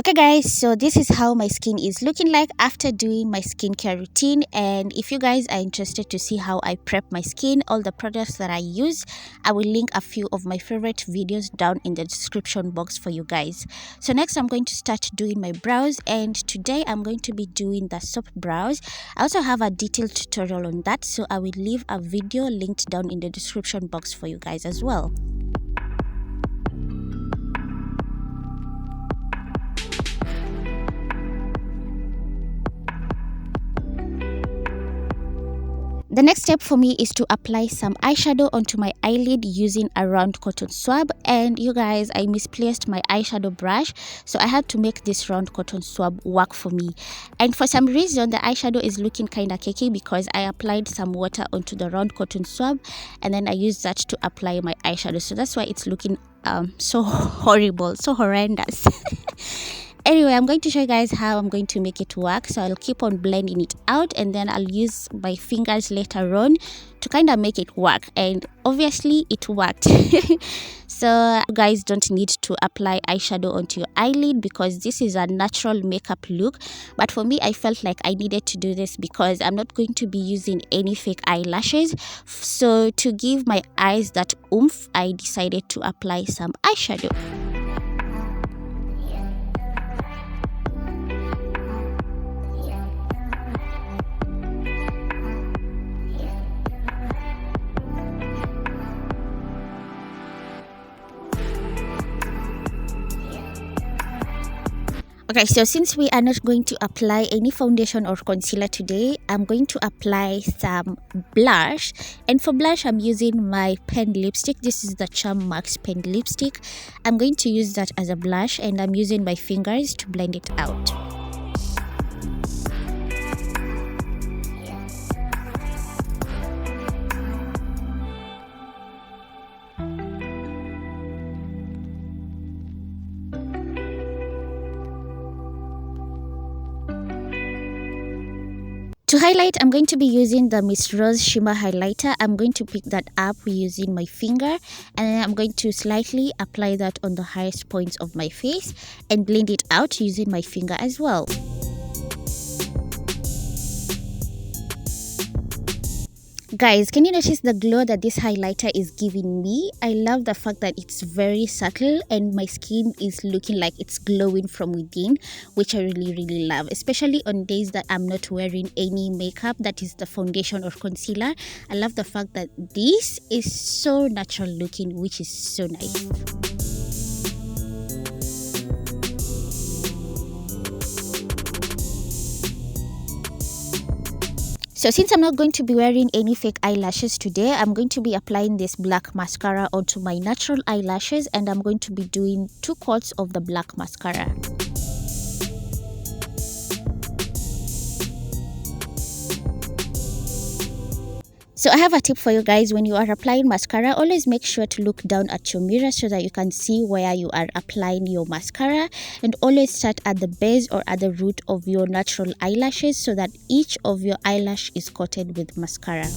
Okay guys, so this is how my skin is looking like after doing my skincare routine. And if you guys are interested to see how I prep my skin, all the products that I use, I will link a few of my favorite videos down in the description box for you guys. So next I'm going to start doing my brows, and today I'm going to be doing the soft brows. I also have a detailed tutorial on that, so I will leave a video linked down in the description box for you guys as well. The next step for me is to apply some eyeshadow onto my eyelid using a round cotton swab. And you guys, I misplaced my eyeshadow brush, so I had to make this round cotton swab work for me. And for some reason, the eyeshadow is looking kind of cakey because I applied some water onto the round cotton swab and then I used that to apply my eyeshadow. So that's why it's looking so horrible, so horrendous. Anyway, I'm going to show you guys how I'm going to make it work. So I'll keep on blending it out and then I'll use my fingers later on to kind of make it work. And obviously it worked. So you guys don't need to apply eyeshadow onto your eyelid because this is a natural makeup look. But for me, I felt like I needed to do this because I'm not going to be using any fake eyelashes. So to give my eyes that oomph, I decided to apply some eyeshadow. Okay, so since we are not going to apply any foundation or concealer today, I'm going to apply some blush. And for blush, I'm using my pen lipstick. This is the Charm Max pen lipstick. I'm going to use that as a blush and I'm using my fingers to blend it out. To highlight, I'm going to be using the Miss Rose Shimmer Highlighter. I'm going to pick that up using my finger and then I'm going to slightly apply that on the highest points of my face and blend it out using my finger as well. Guys, can you notice the glow that this highlighter is giving me? I love the fact that it's very subtle and my skin is looking like it's glowing from within, which I really love, especially on days that I'm not wearing any makeup, that is the foundation or concealer. I love the fact that this is so natural looking, which is so nice. So since I'm not going to be wearing any fake eyelashes today, I'm going to be applying this black mascara onto my natural eyelashes and I'm going to be doing 2 coats of the black mascara. So I have a tip for you guys. When you are applying mascara, always make sure to look down at your mirror so that you can see where you are applying your mascara, and always start at the base or at the root of your natural eyelashes so that each of your eyelash is coated with mascara.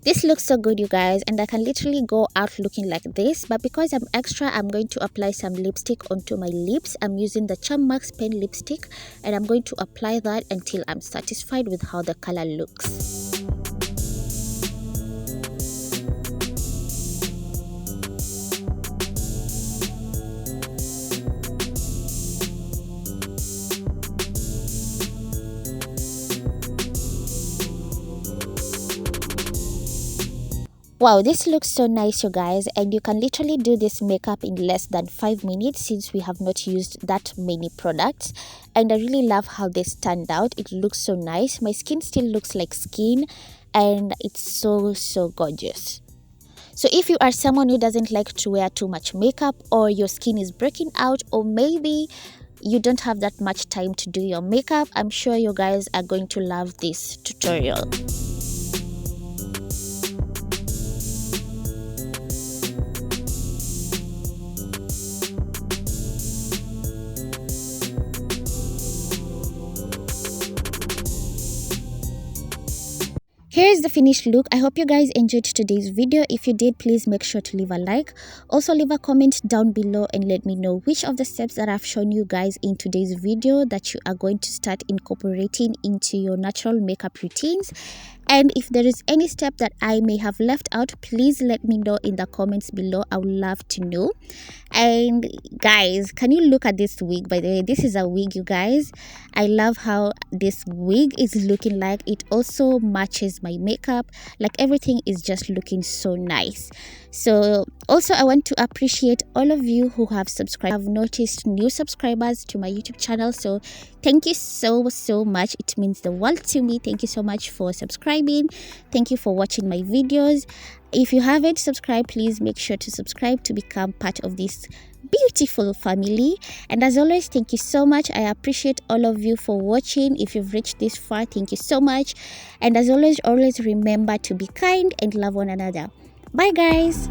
This looks so good, you guys, and I can literally go out looking like this, but because I'm extra, I'm going to apply some lipstick onto my lips. I'm using the Charm Max pen lipstick and I'm going to apply that until I'm satisfied with how the color looks. Wow, this looks so nice, you guys, and you can literally do this makeup in less than 5 minutes since we have not used that many products. And I really love how this turned out. It looks so nice. My skin still looks like skin and it's so gorgeous. So if you are someone who doesn't like to wear too much makeup, or your skin is breaking out, or maybe you don't have that much time to do your makeup, I'm sure you guys are going to love this tutorial. Here's the finished look. I hope you guys enjoyed today's video. If you did, please make sure to leave a like. Also leave a comment down below and let me know which of the steps that I've shown you guys in today's video that you are going to start incorporating into your natural makeup routines. And if there is any step that I may have left out, please let me know in the comments below. I would love to know. And guys, can you look at this wig? By the way, this is a wig, you guys. I love how this wig is looking like. It also matches my makeup. Like, everything is just looking so nice. So also, I want to appreciate all of you who have subscribed. I've noticed new subscribers to my YouTube channel, so thank you so much. It means the world to me. Thank you so much for subscribing. Thank you for watching my videos. If you haven't subscribed, please make sure to subscribe to become part of this beautiful family. And as always, thank you so much. I appreciate all of you for watching. If you've reached this far, thank you so much. And as always remember to be kind and love one another. Bye guys.